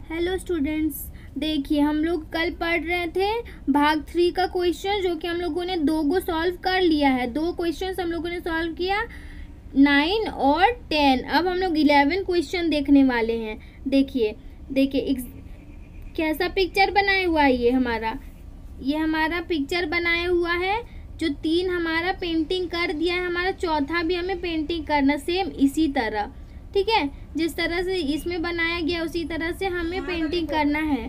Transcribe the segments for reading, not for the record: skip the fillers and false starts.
Hello students, देखिए हम लोग कल पढ़ रहे थे भाग 3 का क्वेश्चन, जो कि हम लोगों ने 2 को सॉल्व कर लिया है। 2 क्वेश्चन हम लोगों ने सॉल्व किया, 9 और 10। अब हम लोग 11 क्वेश्चन देखने वाले हैं। देखिए कैसा पिक्चर बनाया हुआ है। ये हमारा पिक्चर बनाया हुआ है। जो 3 हमारा पेंटिंग कर दिया है, हमारा चौथा भी हमें पेंटिंग करना सेम इसी तरह, ठीक है। जिस तरह से इसमें बनाया गया उसी तरह से हमें पेंटिंग करना है।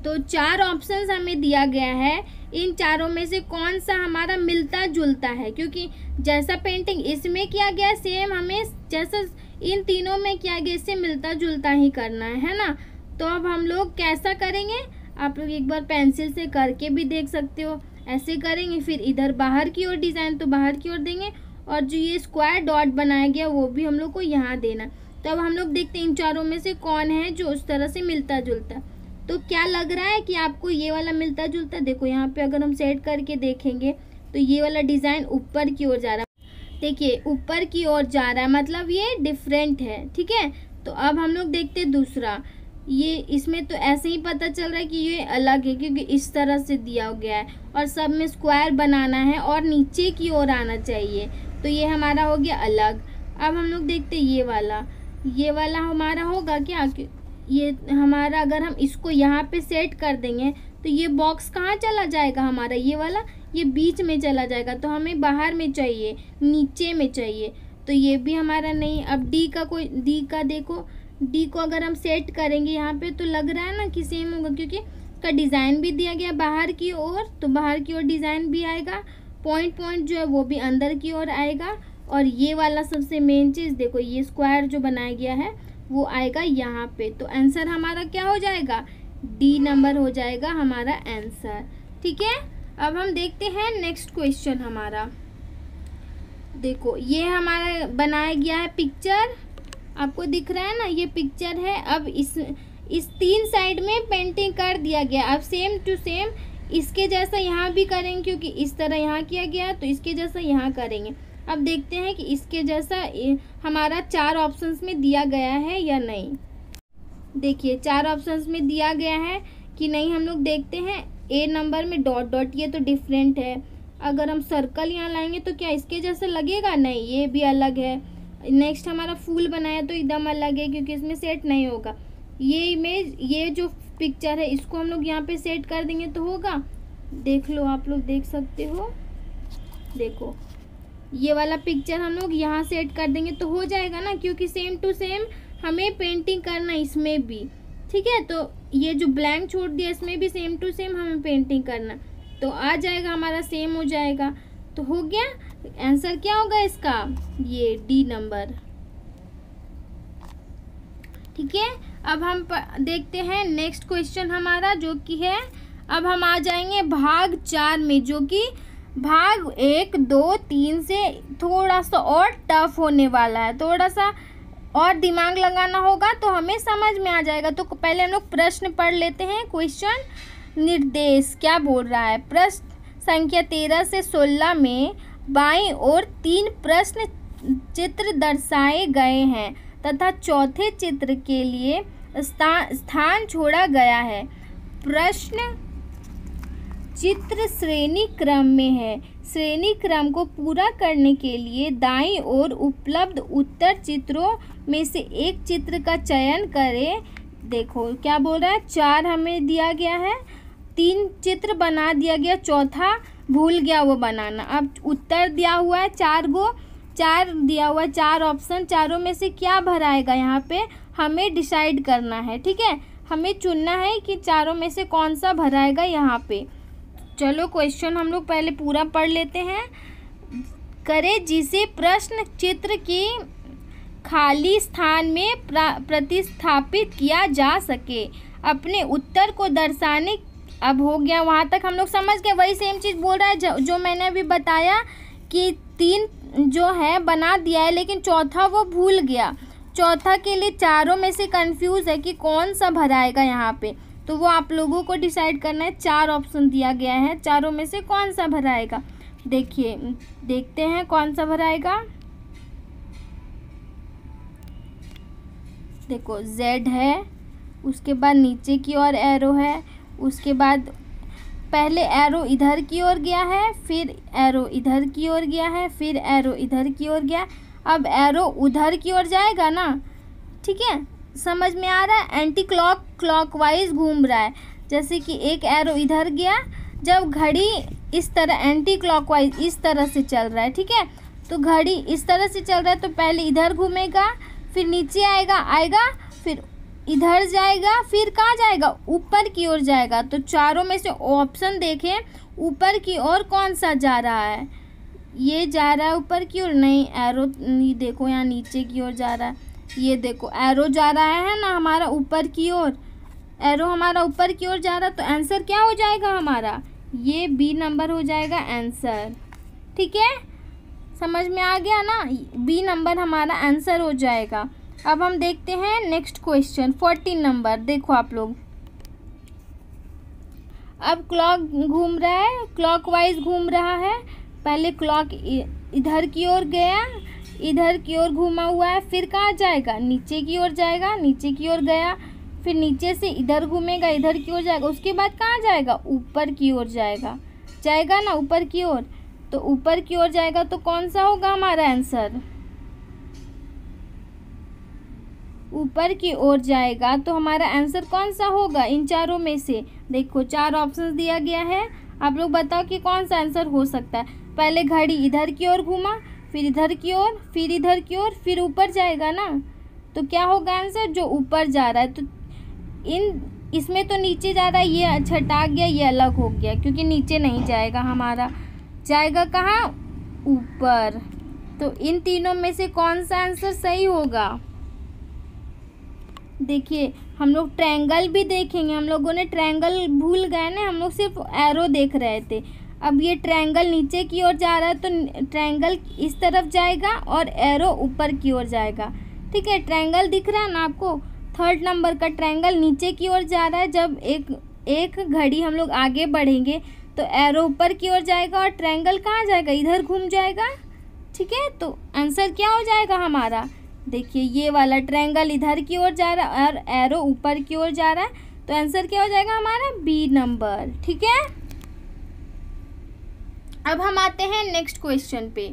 तो 4 ऑप्शंस हमें दिया गया है। इन चारों में से कौन सा हमारा मिलता जुलता है, क्योंकि जैसा पेंटिंग इसमें किया गया सेम हमें जैसा इन तीनों में किया गया इससे मिलता जुलता ही करना है ना। तो अब हम लोग कैसा करेंगे, आप लोग एक बार पेंसिल से करके भी देख सकते हो। ऐसे करेंगे, फिर इधर बाहर की ओर डिज़ाइन तो बाहर की ओर देंगे, और जो ये स्क्वायर डॉट बनाया गया वो भी हम लोग को यहाँ देना। तो अब हम लोग देखते हैं इन चारों में से कौन है जो उस तरह से मिलता जुलता। तो क्या लग रहा है कि आपको ये वाला मिलता जुलता। देखो यहाँ पे अगर हम सेट करके देखेंगे तो ये वाला डिज़ाइन ऊपर की ओर जा रहा है। देखिए ऊपर की ओर जा रहा है, मतलब ये डिफरेंट है, ठीक है। तो अब हम लोग देखते हैं दूसरा। ये इसमें तो ऐसे ही पता चल रहा है कि ये अलग है, क्योंकि इस तरह से दिया गया है और सब में स्क्वायर बनाना है और नीचे की ओर आना चाहिए। तो ये हमारा हो गया अलग। अब हम लोग देखते हैं ये वाला हमारा होगा क्या। ये हमारा अगर हम इसको यहाँ पे सेट कर देंगे तो ये बॉक्स कहाँ चला जाएगा हमारा, ये वाला ये बीच में चला जाएगा। तो हमें बाहर में चाहिए, नीचे में चाहिए। तो ये भी हमारा नहीं। अब डी का देखो, डी को अगर हम सेट करेंगे यहाँ पे तो लग रहा है ना कि सेम होगा, क्योंकि इसका डिज़ाइन भी दिया गया बाहर की ओर, तो बाहर की ओर डिज़ाइन भी आएगा। पॉइंट जो है वो भी अंदर की ओर आएगा। और ये वाला सबसे मेन चीज़ देखो, ये स्क्वायर जो बनाया गया है वो आएगा यहाँ पे। तो आंसर हमारा क्या हो जाएगा, डी नंबर हो जाएगा हमारा आंसर, ठीक है। अब हम देखते हैं नेक्स्ट क्वेश्चन हमारा। देखो ये हमारा बनाया गया है पिक्चर, आपको दिख रहा है ना, ये पिक्चर है। अब इस 3 साइड में पेंटिंग कर दिया गया। अब सेम टू सेम इसके जैसा यहाँ भी करेंगे, क्योंकि इस तरह यहाँ किया गया तो इसके जैसा यहाँ करेंगे। अब देखते हैं कि इसके जैसा हमारा 4 ऑप्शंस में दिया गया है या नहीं। देखिए 4 ऑप्शंस में दिया गया है कि नहीं, हम लोग देखते हैं। ए नंबर में डॉट, ये तो डिफरेंट है। अगर हम सर्कल यहाँ लाएंगे तो क्या इसके जैसा लगेगा, नहीं, ये भी अलग है। नेक्स्ट हमारा फूल बनाया तो एकदम अलग है, क्योंकि इसमें सेट नहीं होगा। ये इमेज, ये जो पिक्चर है इसको हम लोग यहाँ पे सेट कर देंगे तो होगा। देख लो, आप लोग देख सकते हो। देखो ये वाला पिक्चर हम लोग यहाँ सेट कर देंगे तो हो जाएगा ना, क्योंकि सेम टू सेम हमें पेंटिंग करना इसमें भी, ठीक है। तो ये जो ब्लैंक छोड़ दिया इसमें भी सेम टू सेम हमें पेंटिंग करना, तो आ जाएगा हमारा, सेम हो जाएगा। तो हो गया आंसर, क्या होगा इसका, ये डी नंबर, ठीक है। अब हम देखते हैं नेक्स्ट क्वेश्चन हमारा, जो कि है, अब हम आ जाएंगे भाग 4 में, जो कि भाग 1, 2, 3 से थोड़ा सा और टफ होने वाला है। थोड़ा सा और दिमाग लगाना होगा तो हमें समझ में आ जाएगा। तो पहले हम लोग प्रश्न पढ़ लेते हैं। क्वेश्चन निर्देश क्या बोल रहा है। प्रश्न संख्या 13 से 16 में बाईं ओर 3 प्रश्न चित्र दर्शाए गए हैं तथा चौथे चित्र के लिए स्थान छोड़ा गया है। प्रश्न चित्र श्रेणी क्रम में है। श्रेणी क्रम को पूरा करने के लिए दाईं ओर उपलब्ध उत्तर चित्रों में से एक चित्र का चयन करें। देखो क्या बोल रहा है, 4 हमें दिया गया है, 3 चित्र बना दिया गया, चौथा भूल गया वो बनाना। अब उत्तर दिया हुआ है 4 दिया हुआ है, 4 ऑप्शन, चारों में से क्या भराएगा यहाँ पे हमें डिसाइड करना है, ठीक है। हमें चुनना है कि चारों में से कौन सा भराएगा यहाँ पे। चलो क्वेश्चन हम लोग पहले पूरा पढ़ लेते हैं। करें जिसे प्रश्न चित्र के खाली स्थान में प्रतिस्थापित किया जा सके। अपने उत्तर को दर्शाने, अब हो गया वहाँ तक हम लोग समझ गए। वही सेम चीज़ बोल रहा है जो मैंने अभी बताया कि 3 जो है बना दिया है, लेकिन चौथा वो भूल गया। चौथा के लिए चारों में से कंफ्यूज है कि कौन सा भराएगा यहाँ पे, तो वो आप लोगों को डिसाइड करना है। 4 ऑप्शन दिया गया है, चारों में से कौन सा भराएगा। देखिए देखते हैं कौन सा भराएगा। देखो Z है, उसके बाद नीचे की ओर एरो है, उसके बाद पहले एरो इधर की ओर गया है, फिर एरो इधर की ओर गया है, फिर एरो इधर की ओर गया। अब एरो उधर की ओर जाएगा ना, ठीक है, समझ में आ रहा है। एंटी क्लॉकवाइज घूम रहा है, जैसे कि एक एरो इधर गया, जब घड़ी इस तरह एंटी क्लॉकवाइज इस तरह से चल रहा है, ठीक है, तो घड़ी इस तरह से चल रहा है तो पहले इधर घूमेगा, फिर नीचे आएगा, फिर इधर जाएगा, फिर कहाँ जाएगा, ऊपर की ओर जाएगा। तो चारों में से ऑप्शन देखें, ऊपर की ओर कौन सा जा रहा है, ये जा रहा है ऊपर की ओर, नहीं एरो देखो यहाँ नीचे की ओर जा रहा है, ये देखो एरो जा रहा है ना हमारा ऊपर की ओर, एरो हमारा ऊपर की ओर जा रहा है, तो आंसर क्या हो जाएगा हमारा, ये बी नंबर हो जाएगा आंसर। ठीक है, समझ में आ गया ना, बी नंबर हमारा आंसर हो जाएगा। अब हम देखते हैं नेक्स्ट क्वेश्चन 14 नंबर। देखो आप लोग, अब क्लॉक घूम रहा है, क्लॉकवाइज घूम रहा है। पहले क्लॉक इधर की ओर गया, इधर की ओर घूमा हुआ है, फिर कहाँ जाएगा, नीचे की ओर जाएगा, नीचे की ओर गया, फिर नीचे से इधर घूमेगा, इधर की ओर जाएगा, उसके बाद कहाँ जाएगा, ऊपर की ओर जाएगा ना ऊपर की ओर। तो ऊपर की ओर जाएगा तो कौन सा होगा हमारा आंसर, ऊपर की ओर जाएगा तो हमारा आंसर कौन सा होगा इन चारों में से। देखो 4 ऑप्शंस दिया गया है, आप लोग बताओ कि कौन सा आंसर हो सकता है। पहले घड़ी इधर की ओर घूमा, फिर इधर की ओर, फिर इधर की ओर, फिर ऊपर जाएगा ना, तो क्या होगा आंसर, जो ऊपर जा रहा है। तो इसमें तो नीचे जा रहा है, ये छटा गया, ये अलग हो गया, क्योंकि नीचे नहीं जाएगा हमारा, जाएगा कहाँ, ऊपर। तो इन तीनों में से कौन सा आंसर सही होगा। देखिए हम लोग ट्रायंगल भी देखेंगे, हम लोगों ने ट्रायंगल भूल गए ना, हम लोग सिर्फ एरो देख रहे थे। अब ये ट्रायंगल नीचे की ओर जा रहा है तो ट्रायंगल इस तरफ जाएगा और एरो ऊपर की ओर जाएगा। ठीक है, ट्रायंगल दिख रहा है ना आपको, 3rd नंबर का ट्रायंगल नीचे की ओर जा रहा है। जब एक घड़ी हम लोग आगे बढ़ेंगे तो एरो ऊपर की ओर जाएगा और ट्रायंगल कहाँ जाएगा, इधर घूम जाएगा। ठीक है, तो आंसर क्या हो जाएगा हमारा, देखिए ये वाला ट्रायंगल इधर की ओर जा रहा है और एरो ऊपर की ओर जा रहा है, तो आंसर क्या हो जाएगा हमारा, बी नंबर। ठीक है, अब हम आते हैं नेक्स्ट क्वेश्चन पे।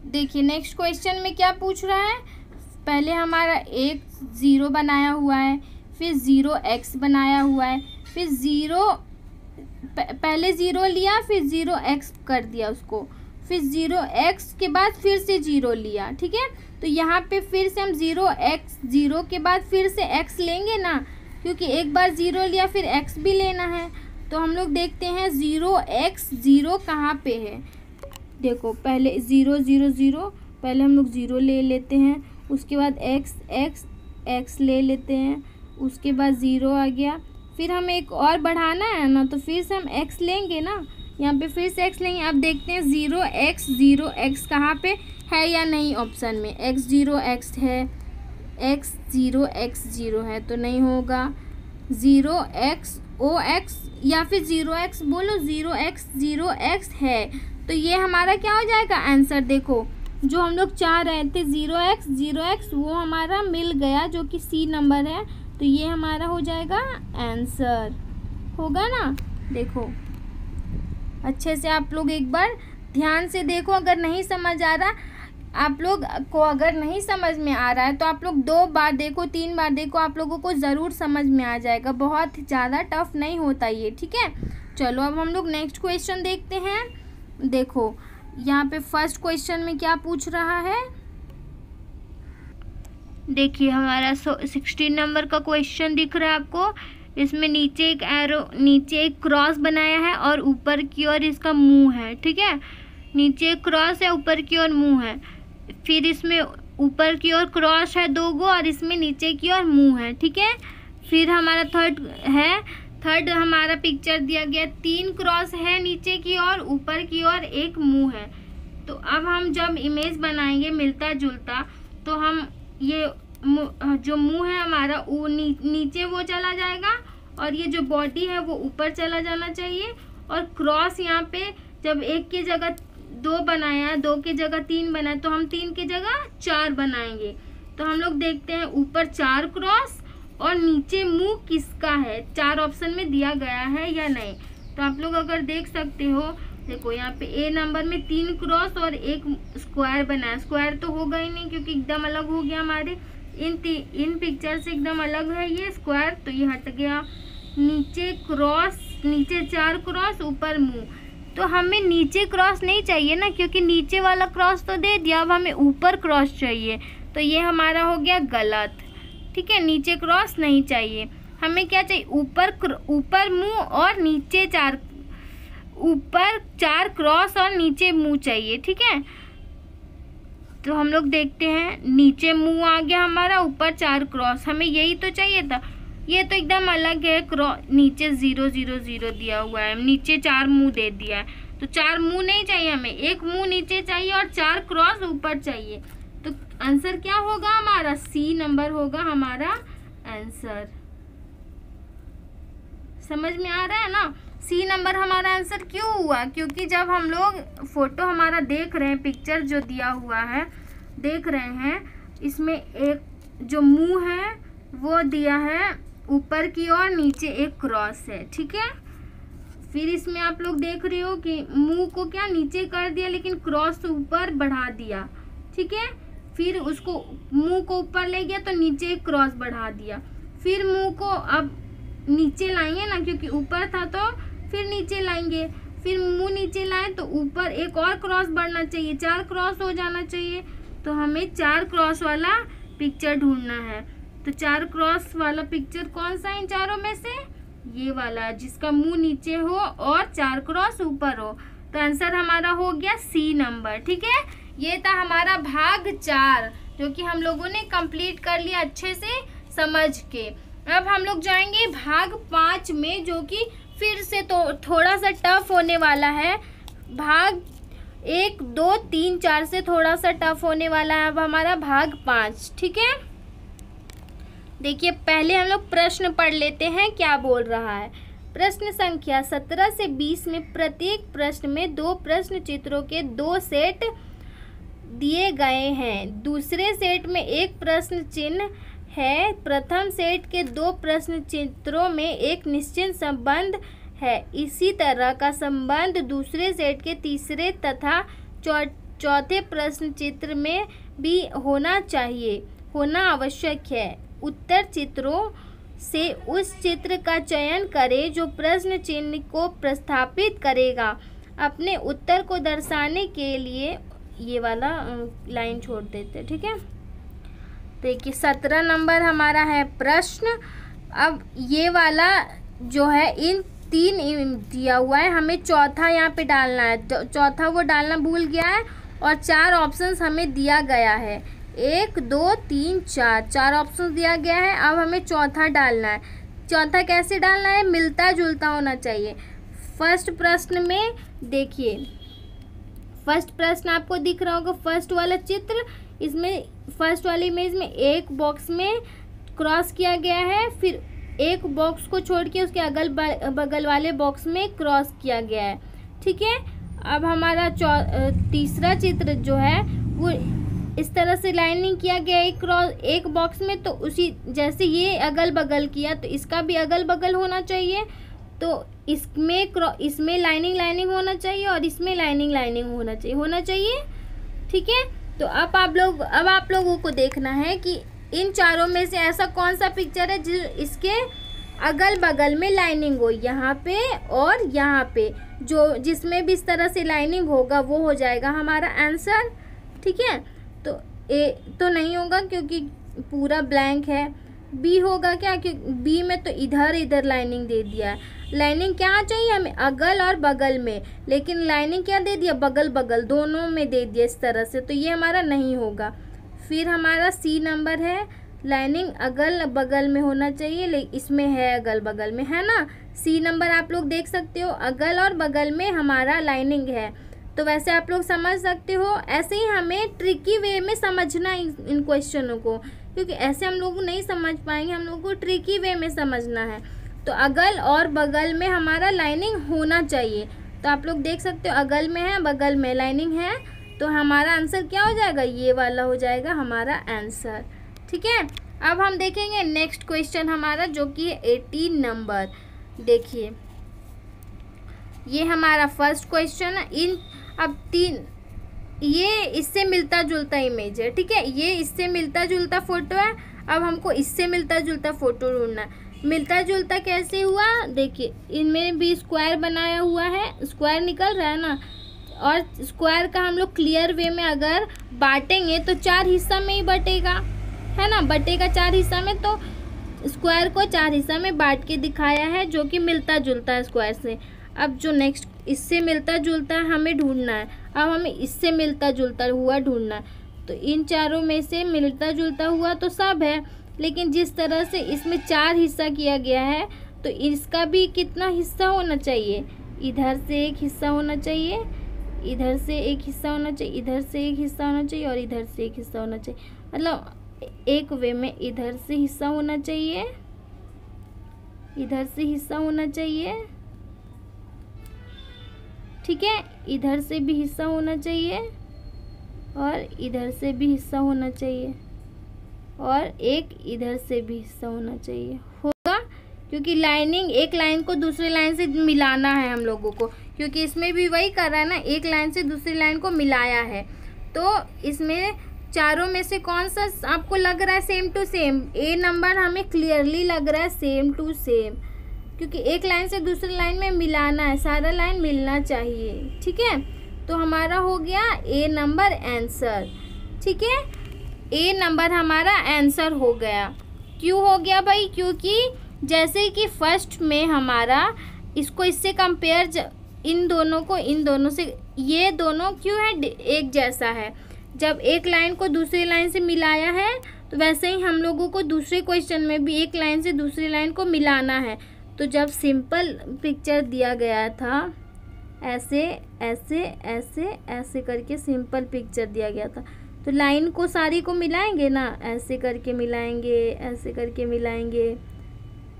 देखिए नेक्स्ट क्वेश्चन में क्या पूछ रहा है, पहले हमारा एक 0 बनाया हुआ है, फिर 0x बनाया हुआ है, फिर पहले 0 लिया, फिर 0x कर दिया उसको, फिर 0x के बाद फिर से 0 लिया। ठीक है, तो यहाँ पे फिर से हम 0 के बाद फिर से x लेंगे ना, क्योंकि एक बार 0 लिया फिर x भी लेना है। तो हम लोग देखते हैं 0x कहाँ पे है। देखो पहले 0 0 0, पहले हम लोग 0 ले लेते हैं, उसके बाद x ले लेते हैं, उसके बाद 0 आ गया, फिर हम एक और बढ़ाना है ना, तो फिर से हम x लेंगे ना, यहाँ पे फिर से x लेंगे। अब देखते हैं 0x कहाँ पे है या नहीं, ऑप्शन में x0x है, x0x0 है तो नहीं होगा, 0xox या फिर 0x बोलो, 0x है, तो ये हमारा क्या हो जाएगा आंसर। देखो जो हम लोग चाह रहे थे 0x वो हमारा मिल गया, जो कि सी नंबर है, तो ये हमारा हो जाएगा आंसर, होगा ना। देखो अच्छे से आप लोग एक बार ध्यान से देखो, अगर नहीं समझ आ रहा आप लोग को, अगर नहीं समझ में आ रहा है तो आप लोग 2 बार देखो, 3 बार देखो, आप लोगों को ज़रूर समझ में आ जाएगा, बहुत ज़्यादा टफ नहीं होता ये। ठीक है, चलो अब हम लोग नेक्स्ट क्वेश्चन देखते हैं। देखो यहाँ पे फर्स्ट क्वेश्चन में क्या पूछ रहा है, देखिए हमारा 16 नंबर का क्वेश्चन दिख रहा है आपको। इसमें नीचे एक एरो, नीचे एक क्रॉस बनाया है और ऊपर की ओर इसका मुंह है। ठीक है, नीचे एक क्रॉस है, ऊपर की ओर मुंह है, फिर इसमें ऊपर की ओर क्रॉस है 2 गो और इसमें नीचे की ओर मुंह है। ठीक है, फिर हमारा थर्ड हमारा पिक्चर दिया गया, 3 क्रॉस है नीचे की ओर, ऊपर की ओर एक मुंह है। तो अब हम जब इमेज बनाएंगे मिलता जुलता, तो हम ये जो मुंह है हमारा वो नीचे वो चला जाएगा और ये जो बॉडी है वो ऊपर चला जाना चाहिए। और क्रॉस यहाँ पे जब 1 की जगह 2 बनाया है, 2 की जगह 3 बनाया, तो हम 3 की जगह 4 बनाएंगे। तो हम लोग देखते हैं ऊपर 4 क्रॉस और नीचे मुंह किसका है, 4 ऑप्शन में दिया गया है या नहीं। तो आप लोग अगर देख सकते हो, देखो यहाँ पे ए नंबर में 3 क्रॉस और एक स्क्वायर बना है। स्क्वायर तो होगा ही नहीं क्योंकि एकदम अलग हो गया हमारे इन पिक्चर से, एकदम अलग है ये स्क्वायर, तो ये हट गया। नीचे क्रॉस, नीचे 4 क्रॉस, ऊपर मुंह, तो हमें नीचे क्रॉस नहीं चाहिए ना, क्योंकि नीचे वाला क्रॉस तो दे दिया, अब हमें ऊपर क्रॉस चाहिए, तो ये हमारा हो गया गलत। ठीक है, नीचे क्रॉस नहीं चाहिए, हमें क्या चाहिए, ऊपर मुंह और नीचे 4, ऊपर 4 क्रॉस और नीचे मुंह चाहिए। ठीक है, तो हम लोग देखते हैं, नीचे मुंह आ गया हमारा, ऊपर 4 क्रॉस, हमें यही तो चाहिए था। ये तो एकदम अलग है, नीचे 0 0 0 दिया हुआ है, नीचे 4 मुंह दे दिया है, तो 4 मुंह नहीं चाहिए हमें, एक मुंह नीचे चाहिए और 4 क्रॉस ऊपर चाहिए। तो आंसर क्या होगा हमारा, सी नंबर होगा हमारा आंसर। समझ में आ रहा है ना, सी नंबर हमारा आंसर क्यों हुआ, क्योंकि जब हम लोग फोटो हमारा देख रहे हैं, पिक्चर जो दिया हुआ है देख रहे हैं, इसमें एक जो मुंह है वो दिया है ऊपर की ओर, नीचे एक क्रॉस है। ठीक है, फिर इसमें आप लोग देख रहे हो कि मुंह को क्या नीचे कर दिया, लेकिन क्रॉस ऊपर बढ़ा दिया। ठीक है, फिर उसको मुंह को ऊपर ले गया तो नीचे एक क्रॉस बढ़ा दिया, फिर मुंह को अब नीचे लाएंगे ना, क्योंकि ऊपर था तो फिर नीचे लाएंगे, फिर मुंह नीचे लाए तो ऊपर एक और क्रॉस बढ़ना चाहिए, 4 क्रॉस हो जाना चाहिए। तो हमें 4 क्रॉस वाला पिक्चर ढूंढना है। तो 4 क्रॉस वाला पिक्चर कौन सा है इन चारों में से, ये वाला, जिसका मुंह नीचे हो और 4 क्रॉस ऊपर हो। तो आंसर हमारा हो गया सी नंबर। ठीक है, ये था हमारा भाग 4 जो कि हम लोगों ने कंप्लीट कर लिया अच्छे से समझ के। अब हम लोग जाएंगे भाग 5 में, जो कि फिर से तो थोड़ा सा टफ होने वाला है। भाग 1 2 3 4 से थोड़ा सा टफ होने वाला है अब हमारा भाग 5। ठीक है, देखिए पहले हम लोग प्रश्न पढ़ लेते हैं क्या बोल रहा है। प्रश्न संख्या 17 से 20 में प्रत्येक प्रश्न में 2 प्रश्न चित्रों के 2 सेट दिए गए हैं। दूसरे सेट में एक प्रश्न चिन्ह है। प्रथम सेट के 2 प्रश्न चित्रों में एक निश्चित संबंध है। इसी तरह का संबंध दूसरे सेट के तीसरे तथा चौथे प्रश्न चित्र में भी होना आवश्यक है। उत्तर चित्रों से उस चित्र का चयन करें जो प्रश्न चिन्ह को प्रस्थापित करेगा। अपने उत्तर को दर्शाने के लिए ये वाला लाइन छोड़ देते हैं। ठीक है, देखिए 17 नंबर हमारा है प्रश्न। अब ये वाला जो है इन 3 दिया हुआ है, हमें चौथा यहाँ पे डालना है। चौथा वो डालना भूल गया है और 4 ऑप्शंस हमें दिया गया है, 1 2 3 4 ऑप्शन दिया गया है। अब हमें चौथा डालना है। चौथा कैसे डालना है, मिलता जुलता होना चाहिए। फर्स्ट प्रश्न में देखिए, फर्स्ट प्रश्न आपको दिख रहा होगा, फर्स्ट वाला चित्र, इसमें फर्स्ट वाली इमेज में एक बॉक्स में क्रॉस किया गया है, फिर एक बॉक्स को छोड़ के उसके अगल बगल वाले बॉक्स में क्रॉस किया गया है। ठीक है, अब हमारा तीसरा चित्र जो है वो इस तरह से लाइनिंग किया गया एक बॉक्स में, तो उसी जैसे ये अगल बगल किया तो इसका भी अगल बगल होना चाहिए। तो इसमें लाइनिंग होना चाहिए और इसमें लाइनिंग होना चाहिए। ठीक है, तो अब आप लोगों को देखना है कि इन चारों में से ऐसा कौन सा पिक्चर है इसके अगल बगल में लाइनिंग हो, यहाँ पे और यहाँ पे, जिसमें भी इस तरह से लाइनिंग होगा वो हो जाएगा हमारा आंसर। ठीक है, तो ए तो नहीं होगा क्योंकि पूरा ब्लैंक है। बी होगा क्या, क्योंकि बी में तो इधर लाइनिंग दे दिया है। लाइनिंग क्या चाहिए हमें, अगल और बगल में, लेकिन लाइनिंग क्या दे दिया, बगल दोनों में दे दिया इस तरह से, तो ये हमारा नहीं होगा। फिर हमारा सी नंबर है, लाइनिंग अगल बगल में होना चाहिए, लेकिन इसमें है अगल बगल में, है ना। सी नंबर आप लोग देख सकते हो, अगल और बगल में हमारा लाइनिंग है। तो वैसे आप लोग समझ सकते हो। ऐसे ही हमें ट्रिकी वे में समझना इन क्वेश्चनों को, क्योंकि ऐसे हम लोग नहीं समझ पाएंगे, हम लोग को ट्रिकी वे में समझना है। तो अगल और बगल में हमारा लाइनिंग होना चाहिए। तो आप लोग देख सकते हो, अगल में है, बगल में लाइनिंग है, तो हमारा आंसर क्या हो जाएगा, ये वाला हो जाएगा हमारा आंसर। ठीक है, अब हम देखेंगे नेक्स्ट क्वेश्चन हमारा, जो कि है 18 नंबर। देखिए ये हमारा फर्स्ट क्वेश्चन है। अब 3 ये इससे मिलता जुलता इमेज है, ठीक है, ये इससे मिलता जुलता फोटो है। अब हमको इससे मिलता जुलता फोटो ढूंढना है। मिलता जुलता कैसे हुआ, देखिए इनमें भी स्क्वायर बनाया हुआ है, स्क्वायर निकल रहा है ना, और स्क्वायर का हम लोग क्लियर वे में अगर बांटेंगे तो 4 हिस्सा में ही बटेगा, है ना, बटेगा 4 हिस्सा में। तो स्क्वायर को 4 हिस्सा में बांट के दिखाया है, जो कि मिलता जुलता है स्क्वायर से। अब जो नेक्स्ट इससे मिलता जुलता है हमें ढूंढना है। अब हमें इससे मिलता जुलता हुआ ढूंढना है। तो इन चारों में से मिलता जुलता हुआ तो सब है, लेकिन जिस तरह से इसमें 4 हिस्सा किया गया है तो इसका भी कितना हिस्सा होना चाहिए, इधर से एक हिस्सा होना चाहिए, इधर से एक हिस्सा होना चाहिए, इधर से एक हिस्सा होना चाहिए, और इधर से एक हिस्सा होना चाहिए। मतलब एक वे में इधर से हिस्सा होना चाहिए, इधर से हिस्सा होना चाहिए, ठीक है, इधर से भी हिस्सा होना चाहिए, और इधर से भी हिस्सा होना चाहिए, और एक इधर से भी हिस्सा होना चाहिए। होगा, क्योंकि लाइनिंग एक लाइन को दूसरे लाइन से मिलाना है हम लोगों को, क्योंकि इसमें भी वही कर रहा है ना, एक लाइन से दूसरी लाइन को मिलाया है। तो इसमें चारों में से कौन सा आपको लग रहा है same to same? A number हमें क्लियरली लग रहा है सेम टू सेम, क्योंकि एक लाइन से दूसरी लाइन में मिलाना है, सारा लाइन मिलना चाहिए, ठीक है। तो हमारा हो गया ए नंबर आंसर, ठीक है, ए नंबर हमारा आंसर हो गया। क्यों हो गया भाई? क्योंकि जैसे कि फर्स्ट में हमारा इसको इससे कंपेयर, इन दोनों से, ये दोनों क्यों है एक जैसा है, जब एक लाइन को दूसरी लाइन से मिलाया है तो वैसे ही हम लोगों को दूसरे क्वेश्चन में भी एक लाइन से दूसरी लाइन को मिलाना है। तो जब सिंपल पिक्चर दिया गया था, ऐसे ऐसे ऐसे ऐसे करके सिंपल पिक्चर दिया गया था, तो लाइन को सारी को मिलाएंगे ना, ऐसे करके मिलाएंगे, ऐसे करके मिलाएंगे,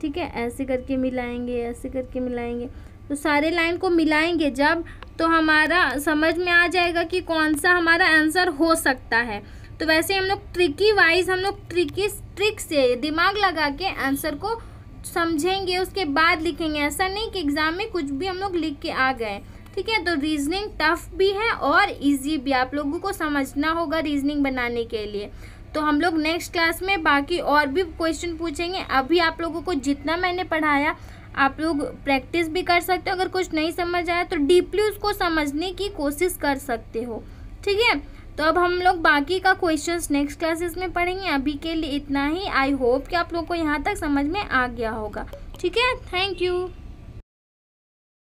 ठीक है, ऐसे करके मिलाएंगे, ऐसे करके मिलाएंगे। तो सारे लाइन को मिलाएंगे जब, तो हमारा समझ में आ जाएगा कि कौन सा हमारा आंसर हो सकता है। तो वैसे हम लोग ट्रिकी वाइज, हम लोग ट्रिक से दिमाग लगा के आंसर को समझेंगे, उसके बाद लिखेंगे। ऐसा नहीं कि एग्जाम में कुछ भी हम लोग लिख के आ गए, ठीक है। तो रीजनिंग टफ भी है और इजी भी, आप लोगों को समझना होगा रीजनिंग बनाने के लिए। तो हम लोग नेक्स्ट क्लास में बाकी और भी क्वेश्चन पूछेंगे। अभी आप लोगों को जितना मैंने पढ़ाया आप लोग प्रैक्टिस भी कर सकते हो, अगर कुछ नहीं समझ आया तो डीपली उसको समझने की कोशिश कर सकते हो, ठीक है। तो अब हम लोग बाकी का क्वेश्चंस नेक्स्ट क्लासेस में पढ़ेंगे। अभी के लिए इतना ही। आई होप कि आप लोग को यहाँ तक समझ में आ गया होगा, ठीक है। Thank you.